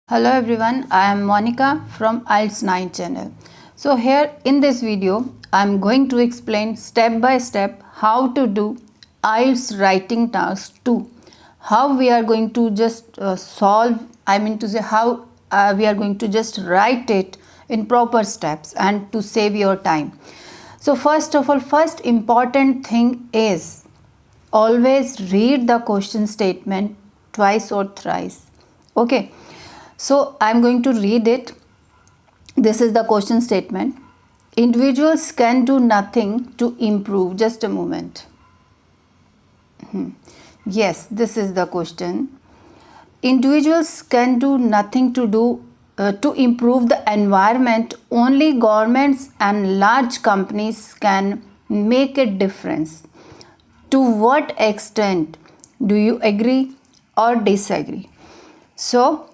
Hello everyone, I am Monica from IELTS 9 channel. So here in this video, I am going to explain step by step how to do IELTS writing task 2. How we are going to just how we are going to just write it in proper steps and to save your time. So first of all, first important thing is always read the question statement twice or thrice. Okay. So I'm going to read it. This is the question statement. Individuals can do nothing to improve. Just a moment. Yes, this is the question. Individuals can do nothing to improve the environment. Only governments and large companies can make a difference. To what extent do you agree or disagree? So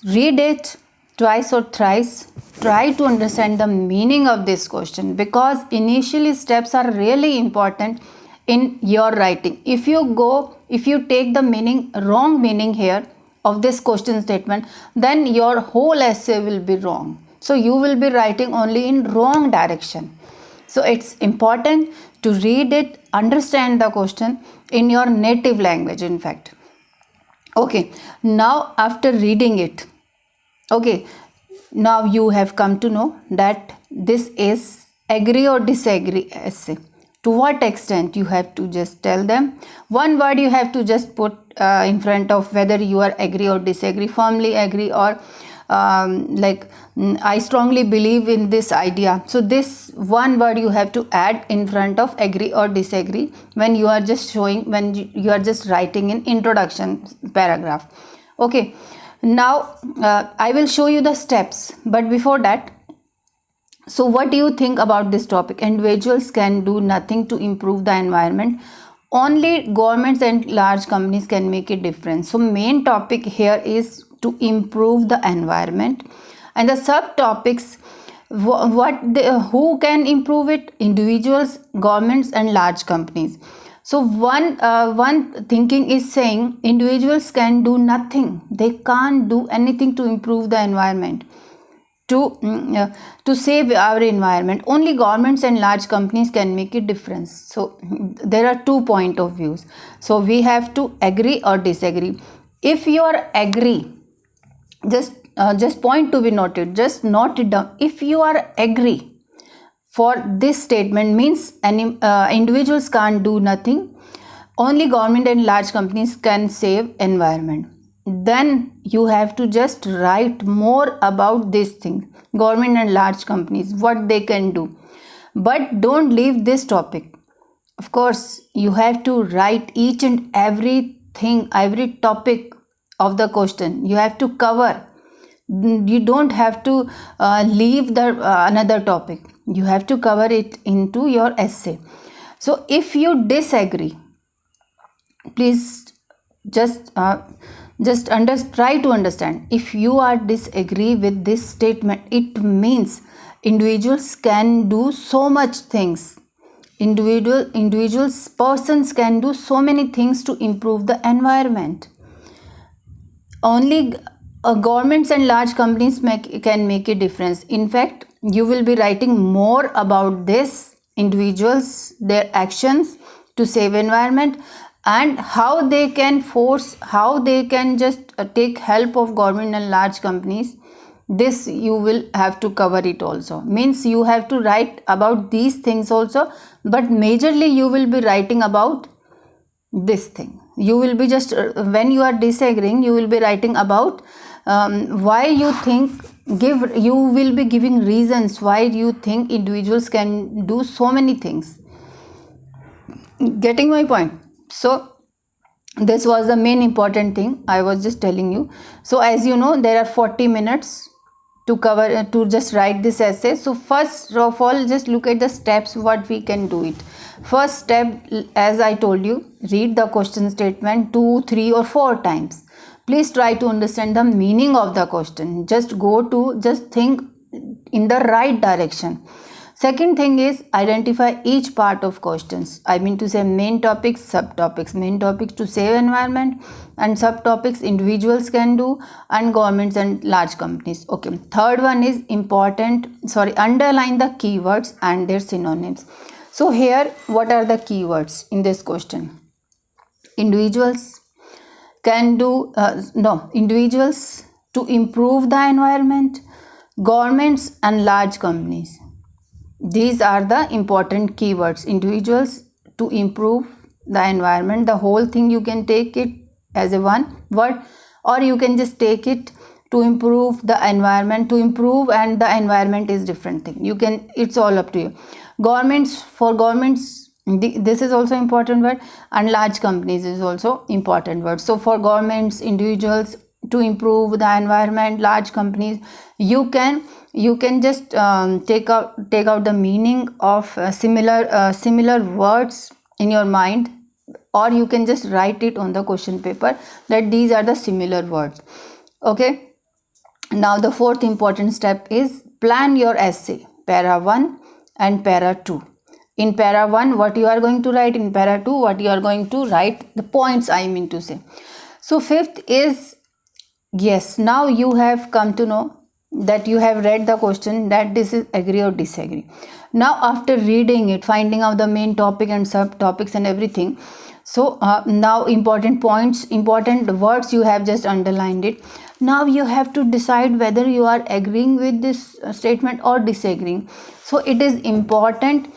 read it twice or thrice. Try to understand the meaning of this question because initially steps are really important in your writing. If you take the wrong meaning here of this question statement, then your whole essay will be wrong. So you will be writing only in wrong direction. So it's important to read it, understand the question in your native language, in fact. Okay, now after reading it, okay, now you have come to know that this is agree or disagree essay. To what extent you have to just tell them. One word you have to just put in front of whether you are agree or disagree, firmly agree or I strongly believe in this idea. So this one word you have to add in front of agree or disagree when you are just you are just writing in introduction paragraph. Okay, now I will show you the steps, but before that, so what do you think about this topic? Individuals can do nothing to improve the environment. Only governments and large companies can make a difference. So main topic here is to improve the environment, and the subtopics, who can improve it? Individuals, governments and large companies. So one thinking is saying individuals can do nothing. They can't do anything to improve the environment, to save our environment. Only governments and large companies can make a difference. So there are 2 point of views. So we have to agree or disagree. If you are agree, just point to be noted, just note it down. If you are agree for this statement, means individuals can't do nothing, only government and large companies can save environment, then you have to just write more about this thing, government and large companies, what they can do. But don't leave this topic. Of course, you have to write each and everything, every topic of the question you have to cover. You don't have to leave the another topic. You have to cover it into your essay. So if you disagree, please just try to understand. If you are disagree with this statement, it means individuals can do so much things. Persons can do so many things to improve the environment. Only governments and large companies can make a difference. In fact, you will be writing more about this, individuals, their actions to save environment, and how they can just take help of government and large companies. This you will have to cover it also. Means you have to write about these things also, but majorly you will be writing about this thing. You will be just when you are disagreeing, you will be writing about why you think, you will be giving reasons why you think individuals can do so many things. Getting my point? So this was the main important thing I was just telling you. So as you know, there are 40 minutes to cover to just write this essay. So first of all, just look at the steps what we can do it. First step, as I told you, read the question statement 2, 3 or 4 times. Please try to understand the meaning of the question. Just think in the right direction. Second thing is identify each part of questions. I mean to say main topics, subtopics. Main topics to save environment, and subtopics individuals can do, and governments and large companies. Okay. Third one is underline the keywords and their synonyms. So here, what are the keywords in this question? Individuals can do, individuals to improve the environment, governments and large companies. These are the important keywords. Individuals to improve the environment. The whole thing you can take it as a one word, or you can just take it to improve the environment. To improve and the environment is different thing. You can, it's all up to you. Governments, for governments, this is also important word, and large companies is also important word. So for governments, individuals to improve the environment, large companies, you can just take out the meaning of similar words in your mind, or you can just write it on the question paper that these are the similar words. Okay. Now the fourth important step is plan your essay, para 1 and para 2. In para 1, what you are going to write, in para 2, what you are going to write, the points I mean to say. So fifth is, yes, now you have come to know that you have read the question, that this is agree or disagree. Now after reading it, finding out the main topic and subtopics and everything, so now important points, important words you have just underlined it. Now you have to decide whether you are agreeing with this statement or disagreeing. So it is important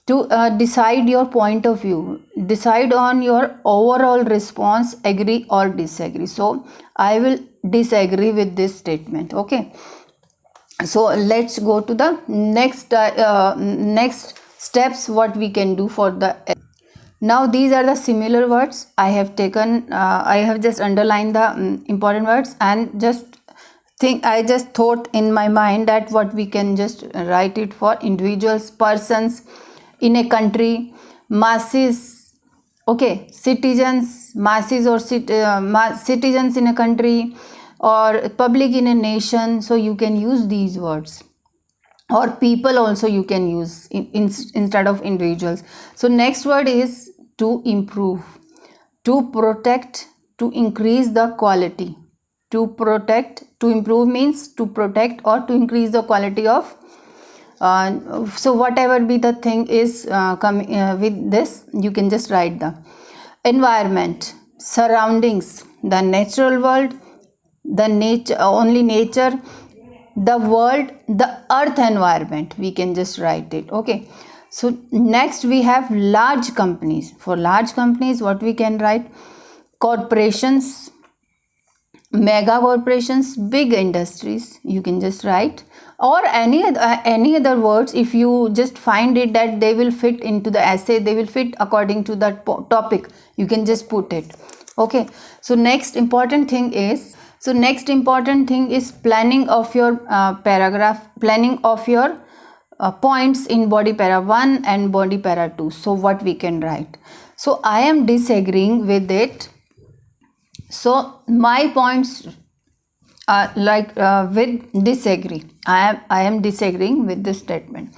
to decide your point of view, decide on your overall response, agree or disagree. So I will disagree with this statement. Okay. So let's go to the next steps, what we can do for the. Now these are the similar words. I have just underlined the important words, and I just thought in my mind that what we can just write it for individuals, persons in a country, masses, okay, citizens, masses or citizens in a country, or public in a nation. So you can use these words, or people also you can use instead of individuals. So next word is to improve, to protect, to increase the quality. To protect, to improve means to protect or to increase the quality of. So whatever be the thing is coming with this, you can just write the environment, surroundings, the natural world, the nature, only nature, the world, the earth environment, we can just write it. Okay. So next we have large companies. For large companies, what we can write? Corporations, mega corporations, big industries, you can just write, or any other words. If you just find it that they will fit into the essay, they will fit according to that topic, you can just put it. Okay. So next important thing is planning of your paragraph, planning of your points in body para 1 and body para 2. So what we can write? So I am disagreeing with it. So my points are with disagree. I am disagreeing with this statement.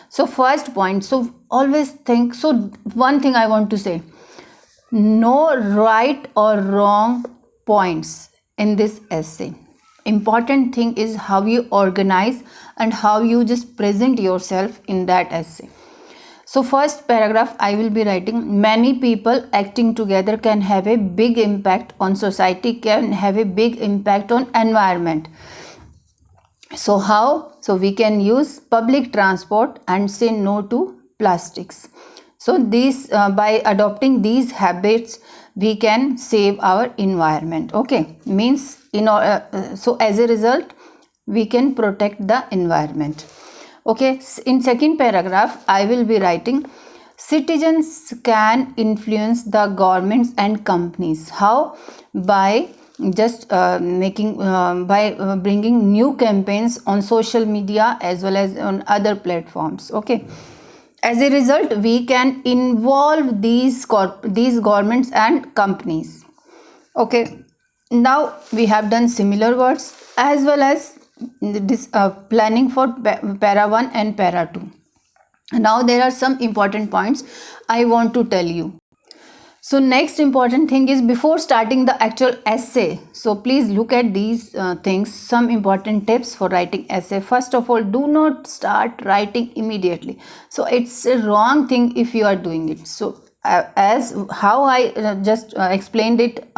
So first point, so always think, so one thing I want to say, no right or wrong points in this essay. Important thing is how you organize and how you just present yourself in that essay. So first paragraph I will be writing, many people acting together can have a big impact on society, can have a big impact on environment. So how? So we can use public transport and say no to plastics. So these by adopting these habits, we can save our environment. Okay, means so as a result we can protect the environment. Okay, in second paragraph I will be writing, citizens can influence the governments and companies. How? By just bringing new campaigns on social media as well as on other platforms. Okay, as a result we can involve these governments and companies. Okay, now we have done similar words as well as this planning for para 1 and para 2. Now there are some important points I want to tell you. So next important thing is before starting the actual essay. So please look at these things, some important tips for writing essay. First of all, do not start writing immediately. So it's a wrong thing if you are doing it. So as how I just explained it,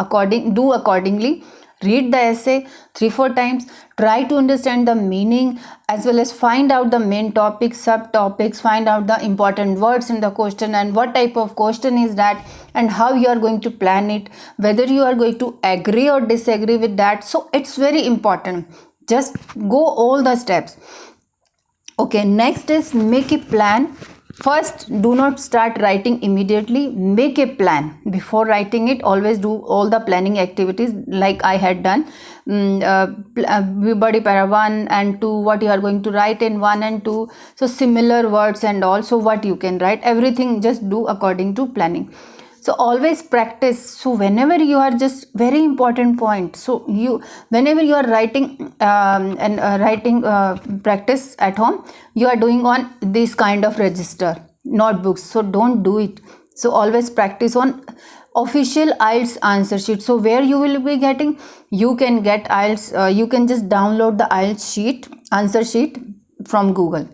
do accordingly. Read the essay 3-4 times, try to understand the meaning as well as find out the main topics, subtopics, find out the important words in the question and what type of question is that and how you are going to plan it, whether you are going to agree or disagree with that. So it's very important. Just go all the steps. Okay, next is make a plan. First, do not start writing immediately. Make a plan before writing it. Always do all the planning activities like I had done. Body para 1 and 2, what you are going to write in 1 and 2. So similar words and also what you can write. Everything just do according to planning. So always practice. So whenever you are, just very important point, so whenever you are writing practice at home, you are doing on this kind of register notebooks, so don't do it. So always practice on official IELTS answer sheet. So where you will be getting, you can get IELTS, you can just download the IELTS sheet, answer sheet from Google.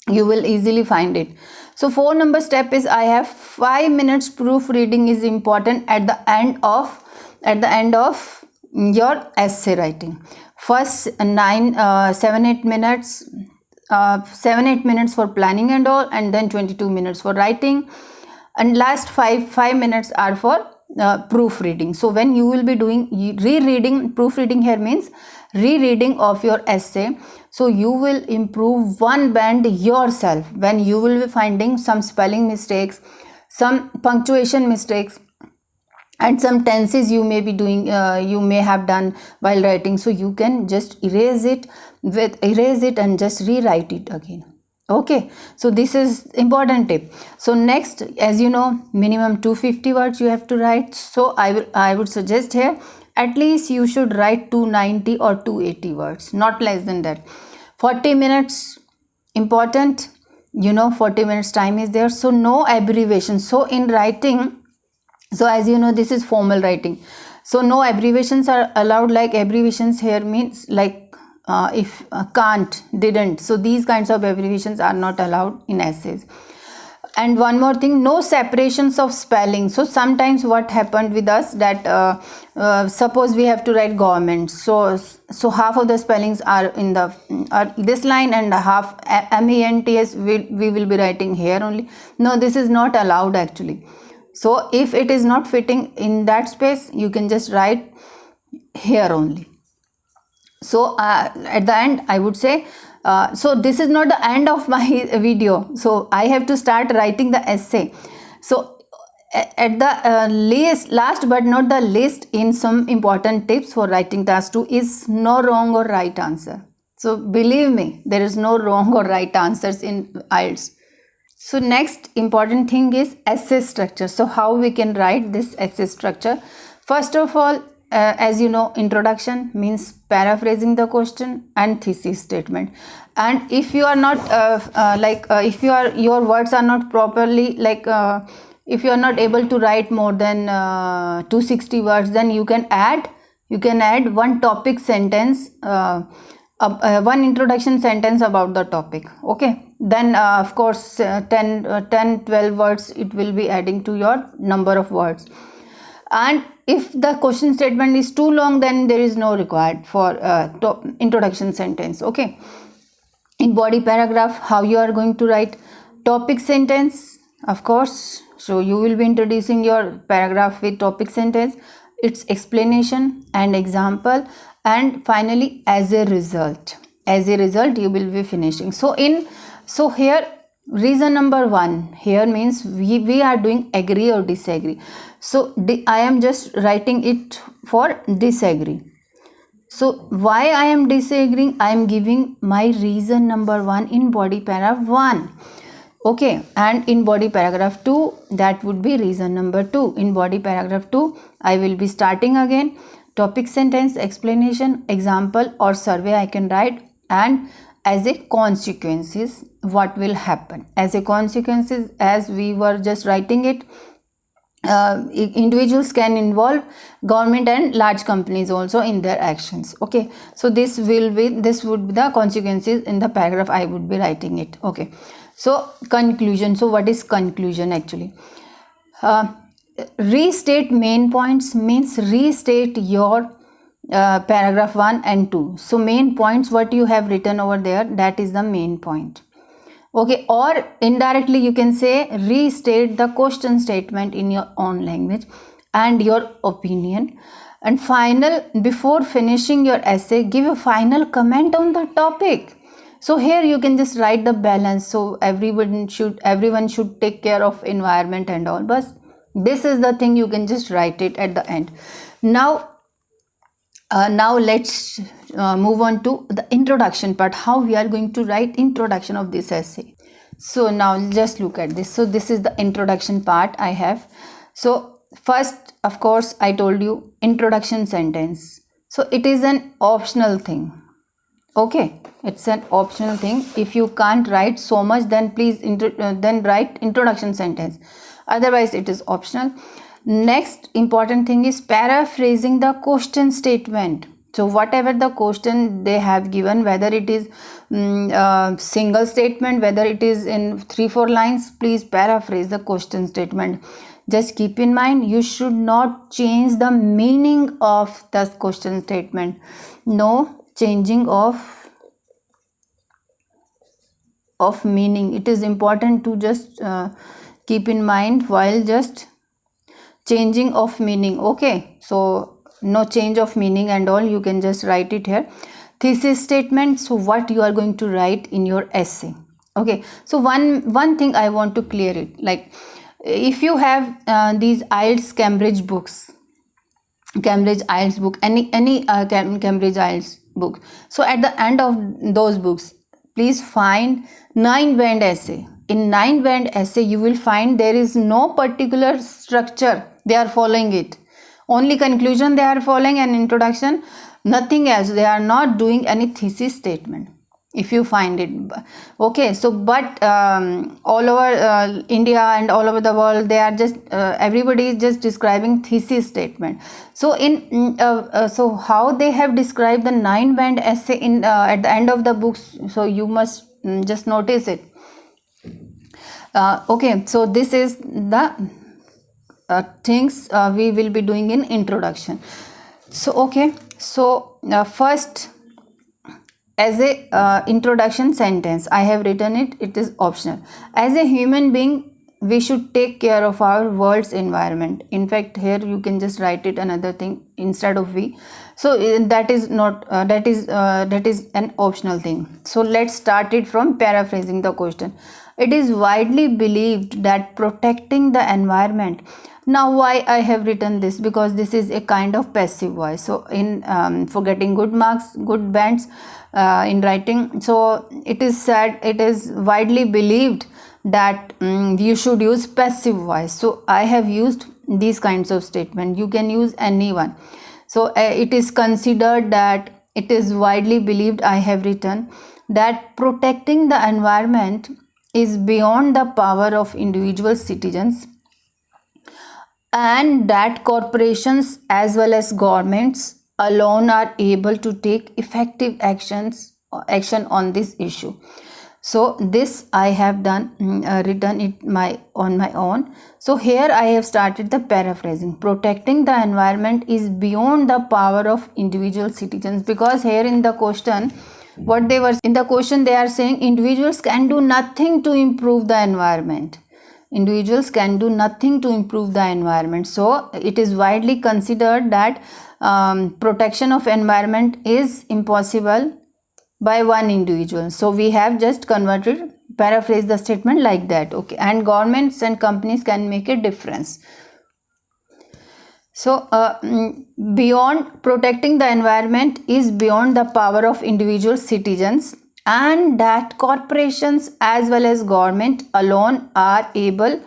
You will easily find it. So 4 number step is I have 5 minutes proofreading is important at the end of your essay writing. First 7-8 minutes 7-8 minutes for planning and all, and then 22 minutes for writing, and last 5 minutes are for proofreading. So when you will be doing rereading, proofreading here means rereading of your essay, so you will improve one band yourself when you will be finding some spelling mistakes, some punctuation mistakes, and some tenses you may be doing, you may have done while writing. So you can just erase it and just rewrite it again. Okay, so this is important tip. So next, as you know, minimum 250 words you have to write. So I would suggest here at least you should write 290 or 280 words, not less than that. 40 minutes important, 40 minutes time is there, so no abbreviation. So in writing, so as you know, this is formal writing, so no abbreviations are allowed. Like abbreviations here means like if can't, didn't, so these kinds of abbreviations are not allowed in essays. And one more thing, no separations of spelling. So sometimes what happened with us that suppose we have to write government, so half of the spellings are in the this line and half MENTS we will be writing here only. No, this is not allowed actually. So if it is not fitting in that space, you can just write here only. So at the end I would say, so this is not the end of my video, so I have to start writing the essay. So at the last but not the least, in some important tips for writing task 2 is no wrong or right answer. So believe me, there is no wrong or right answers in IELTS. So next important thing is essay structure. So how we can write this essay structure? First of all, as you know, introduction means paraphrasing the question and thesis statement. And if you are not if your words are not properly if you are not able to write more than 260 words, then you can add one topic sentence, one introduction sentence about the topic. Okay, then of course 10-12 words it will be adding to your number of words. And if the question statement is too long, then there is no required for introduction sentence. Okay, in body paragraph, how you are going to write topic sentence, of course. So you will be introducing your paragraph with topic sentence, its explanation and example, and finally as a result you will be finishing. So here reason number 1 here means we are doing agree or disagree. So I am just writing it for disagree. So why I am disagreeing? I am giving my reason number 1 in body paragraph 1. Okay, and in body paragraph 2, that would be reason number 2. In body paragraph 2, I will be starting again topic sentence, explanation, example or survey I can write, and as a consequences what will happen as a consequences. As we were just writing it, individuals can involve government and large companies also in their actions. Okay, so this would be the consequences in the paragraph I would be writing it. Okay, so conclusion. So what is conclusion actually? Restate main points means restate your paragraph 1 and 2. So main points, what you have written over there, that is the main point. Okay, or indirectly you can say restate the question statement in your own language and your opinion. And final, before finishing your essay, give a final comment on the topic. So here you can just write the balance. So everyone should take care of environment and all, but this is the thing, you can just write it at the end. Now let's move on to the introduction part, how we are going to write introduction of this essay. So now just look at this. So this is the introduction part I have. So first, of course, I told you introduction sentence. So it is an optional thing. Okay, it's an optional thing. If you can't write so much, then please then write introduction sentence. Otherwise it is optional. Next important thing is paraphrasing the question statement. So whatever the question they have given, whether it is single statement, whether it is in 3-4 lines, please paraphrase the question statement. Just keep in mind, you should not change the meaning of the question statement. No changing of meaning. It is important to just keep in mind while just changing of meaning. Okay, so no change of meaning and all, you can just write it here. Thesis statement, so what you are going to write in your essay. Okay, so one thing I want to clear it, like if you have these IELTS Cambridge books, Cambridge IELTS book, any Cambridge IELTS book, so at the end of those books, please find 9-band essay. In 9-band essay, you will find there is no particular structure they are following it. Only conclusion they are following, and introduction, nothing else. They are not doing any thesis statement, if you find it. Okay, so but all over India and all over the world, they are just everybody is just describing thesis statement. So in so how they have described the 9-band essay in at the end of the books, so you must just notice it. Okay, so this is the things we will be doing in introduction. So okay, so first, as a introduction sentence, I have written it. It is optional. As a human being, we should take care of our world's environment. In fact, here you can just write it another thing instead of we. So that is not that is an optional thing. So let's start it from paraphrasing the question. It is widely believed that protecting the environment. Now why I have written this? Because this is a kind of passive voice. So in for getting good marks, good bands in writing, so it is said, it is widely believed that you should use passive voice. So I have used these kinds of statement. You can use anyone. So it is considered that, it is widely believed, I have written that protecting the environment is beyond the power of individual citizens, and that corporations as well as governments alone are able to take effective action on this issue. So this I have done written it on my own. So here I have started the paraphrasing. Protecting the environment is beyond the power of individual citizens, because here in the question, what they were in the question, they are saying individuals can do nothing to improve the environment. Individuals can do nothing to improve the environment. So it is widely considered that protection of environment is impossible by one individual. So we have just converted, paraphrase the statement like that. Okay, and governments and companies can make a difference. So beyond protecting the environment is beyond the power of individual citizens, and that corporations as well as government alone are able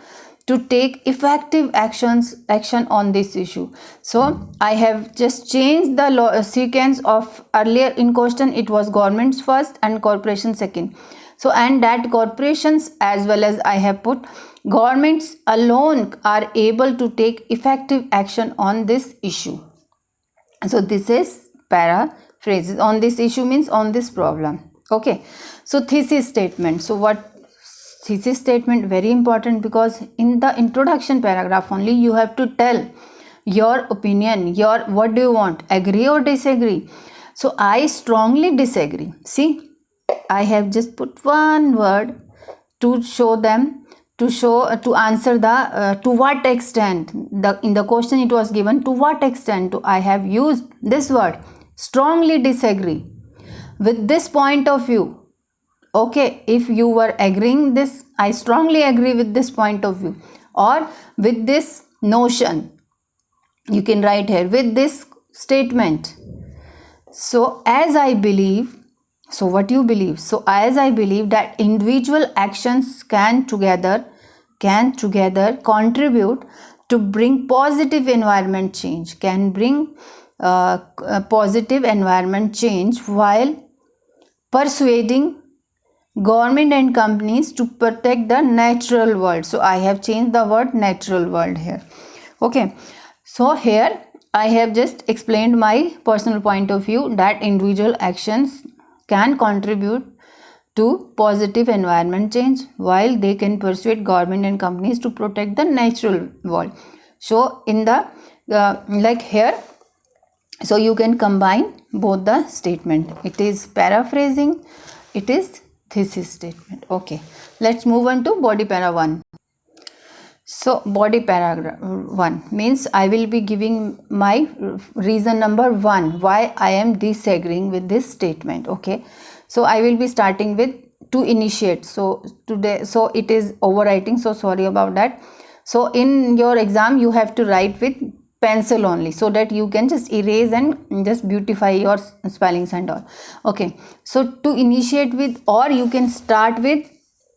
to take effective action on this issue. So I have just changed the sequence of earlier in question. It was governments first and corporation second. So, and that corporations as well as I have put governments alone are able to take effective action on this issue. So this is paraphrases. On this issue means on this problem. Okay. So thesis statement. So what thesis statement, very important, because in the introduction paragraph only you have to tell your opinion, your what do you want, agree or disagree. So I strongly disagree. See, I have just put one word to show them, to answer the to what extent, in the question it was given to what extent I have used this word, strongly disagree with this point of view. Okay, if you were agreeing this, I strongly agree with this point of view, or with this notion, you can write here with this statement. So as I believe, so what you believe, so as I believe that individual actions can together contribute to bring positive environment change, can bring positive environment change while persuading government and companies to protect the natural world. So I have changed the word natural world here. Okay, so here I have just explained my personal point of view that individual actions can contribute to positive environment change while they can persuade government and companies to protect the natural world. So in the like here, so you can combine both the statement. It is paraphrasing, it is thesis statement. Okay, let's move on to body para 1. So body paragraph 1 means I will be giving my reason number 1 why I am disagreeing with this statement. Okay, so I will be starting with to initiate. So today, so it is overwriting, so sorry about that. So in your exam you have to write with pencil only, so that you can just erase and just beautify your spellings and all. Okay, so to initiate with, or you can start with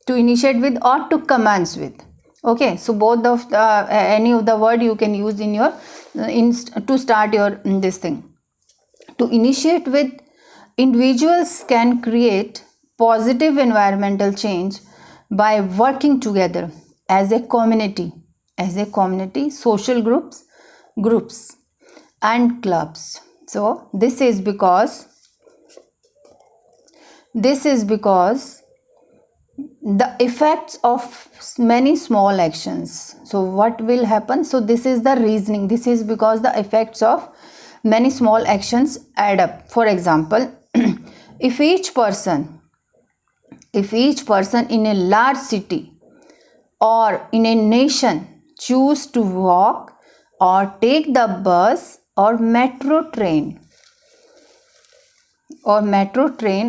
to initiate with or to commence with. Okay, so both of the any of the word you can use in your to start your this thing. To initiate with, individuals can create positive environmental change by working together as a community, social groups and clubs. So this is because the effects of many small actions. So what will happen? So this is the reasoning. This is because the effects of many small actions add up. For example, if each person in a large city or in a nation choose to walk or take the bus or metro train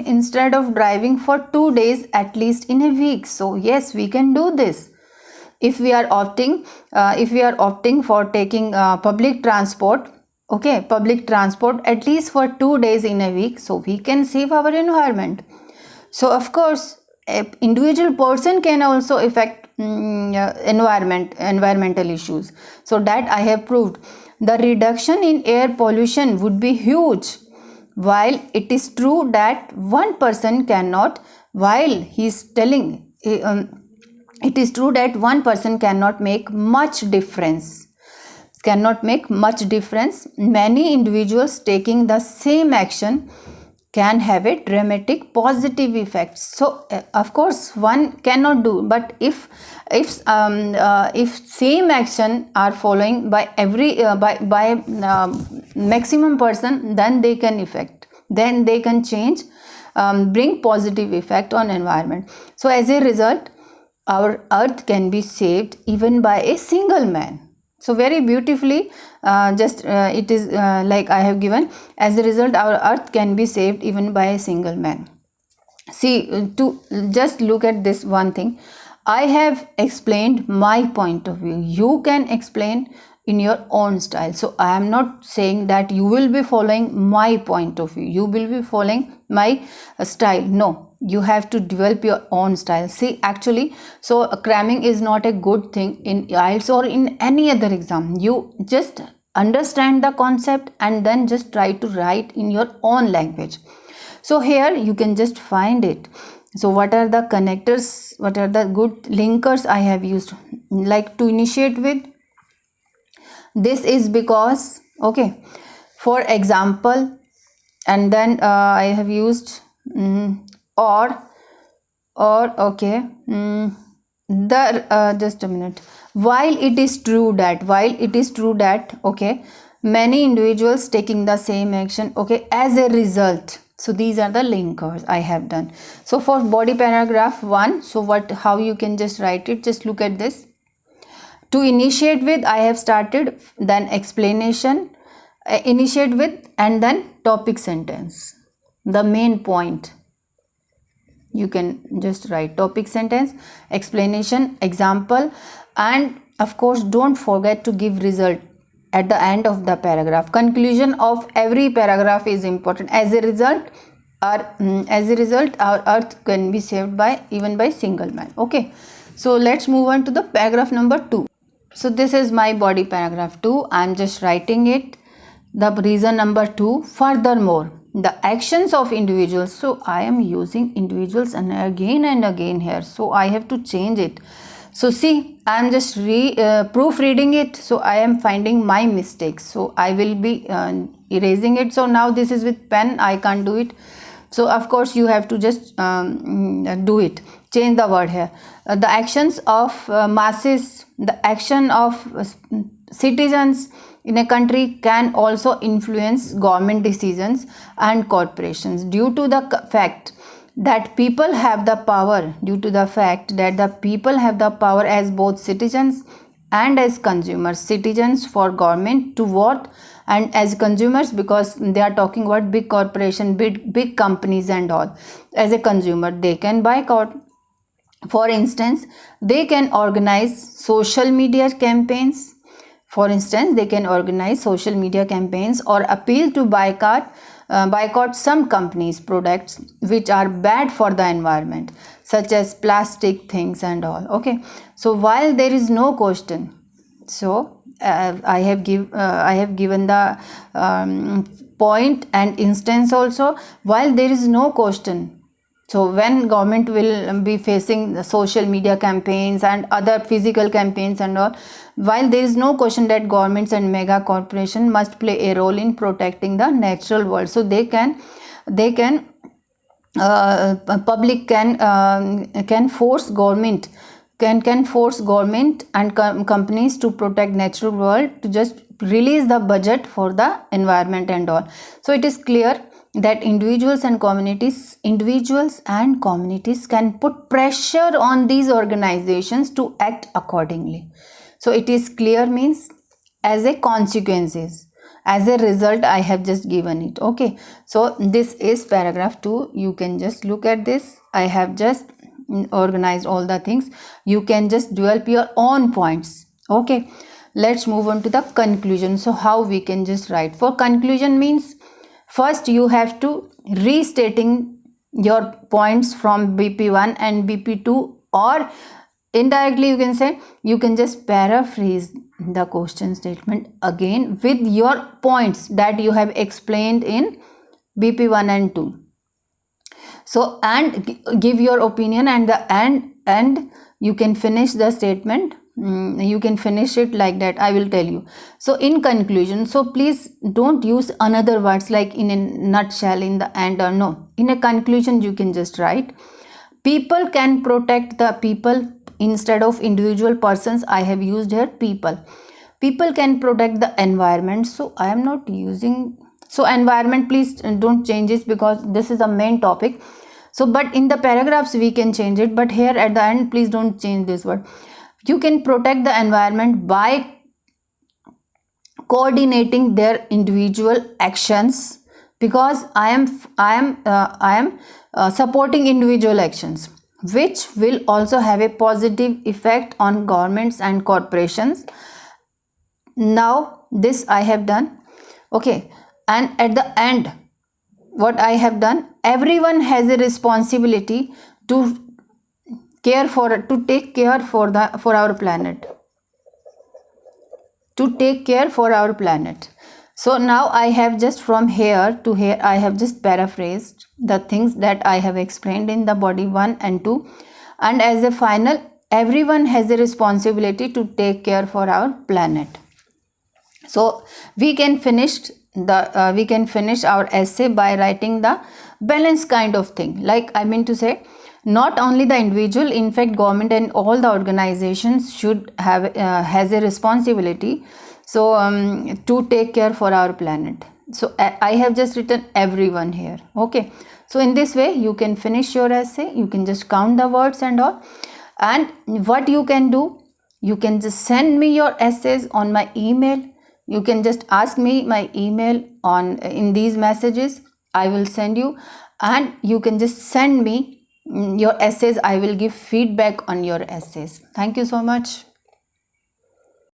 instead of driving for 2 days at least in a week. So yes, we can do this. If we are opting for taking public transport at least for 2 days in a week, so we can save our environment. So of course, an individual person can also affect environmental issues. So that I have proved. The reduction in air pollution would be huge. While it is true that one person cannot, it is true that one person cannot make much difference. Many individuals taking the same action can have a dramatic positive effect. So of course one cannot do, but if same action are following by every maximum person, then they can change, bring positive effect on environment. So as a result, our earth can be saved even by a single man. So very beautifully, it is like I have given, as a result our earth can be saved even by a single man. See, to just look at this one thing, I have explained my point of view. You can explain in your own style. So I am not saying that you will be following my point of view, you will be following my style. No, you have to develop your own style. See, actually, so cramming is not a good thing in IELTS or in any other exam. You just understand the concept and then just try to write in your own language. So here you can just find it. So what are the connectors, what are the good linkers I have used? Like to initiate with, this is because, okay, for example, and then I have used or okay, the just a minute. While it is true that, okay, many individuals taking the same action, okay, as a result. So these are the linkers I have done. So for body paragraph 1, so how you can just write it, just look at this. To initiate with, I have started, then explanation, initiate with, and then topic sentence, the main point. You can just write topic sentence, explanation, example, and of course don't forget to give result at the end of the paragraph. Conclusion of every paragraph is important. As a result, our earth can be saved by even by single man. Okay, so let's move on to the paragraph number 2. So this is my body paragraph 2. I am just writing it. The reason number 2, furthermore, the actions of individuals. So I am using individuals and again here. So I have to change it. So see, I am just proofreading it. So I am finding my mistakes. So I will be erasing it. So now this is with pen. I can't do it. So of course you have to just do it. Change the word here. The actions of masses, the action of citizens in a country can also influence government decisions and corporations due to the fact that people have the power, as both citizens and as consumers. Citizens for government to vote, and as consumers because they are talking about big corporation, big companies and all. As a consumer, they can boycott. For instance, they can organize social media campaigns. or appeal to boycott some companies' products which are bad for the environment, such as plastic things and all. Okay, so while there is no question, so I have given the point and instance also. While there is no question, so when government will be facing the social media campaigns and other physical campaigns and all, while there is no question that governments and mega corporation must play a role in protecting the natural world. So public can force government and companies to protect natural world, to just release the budget for the environment and all. So it is clear that individuals and communities can put pressure on these organizations to act accordingly. So it is clear means as a consequences, as a result, I have just given it. Okay, so this is paragraph 2. You can just look at this. I have just organized all the things. You can just develop your own points. Okay, let's move on to the conclusion. So how we can just write? For conclusion means, first you have to restating your points from BP1 and BP2, or indirectly you can say, you can just paraphrase the question statement again with your points that you have explained in BP1 and 2. So and give your opinion, and you can finish the statement. You can finish it like that. I will tell you. So in conclusion, so please don't use another words like in a nutshell, in the end, or no. In a conclusion, you can just write, people can protect the people instead of individual persons. I have used here people. People can protect the environment. So I am not using, so environment, please don't change it because this is the main topic. So but in the paragraphs we can change it, but here at the end please don't change this word. You can protect the environment by coordinating their individual actions, because I am supporting individual actions, which will also have a positive effect on governments and corporations. Now this I have done. Okay, and at the end what I have done, everyone has a responsibility to take care for our planet. So now I have just from here to here, I have just paraphrased the things that I have explained in the body 1 and 2. And as a final, everyone has a responsibility to take care for our planet. So we can finish our essay by writing the balanced kind of thing. Like, I mean to say, not only the individual, in fact government and all the organizations should have has a responsibility, so to take care for our planet. So I have just written everyone here. Okay, so in this way you can finish your essay. You can just count the words and all. And what you can do, you can just send me your essays on my email. You can just ask me my email on in these messages. I will send you, and you can just send me your essays. I will give feedback on your essays. Thank you so much.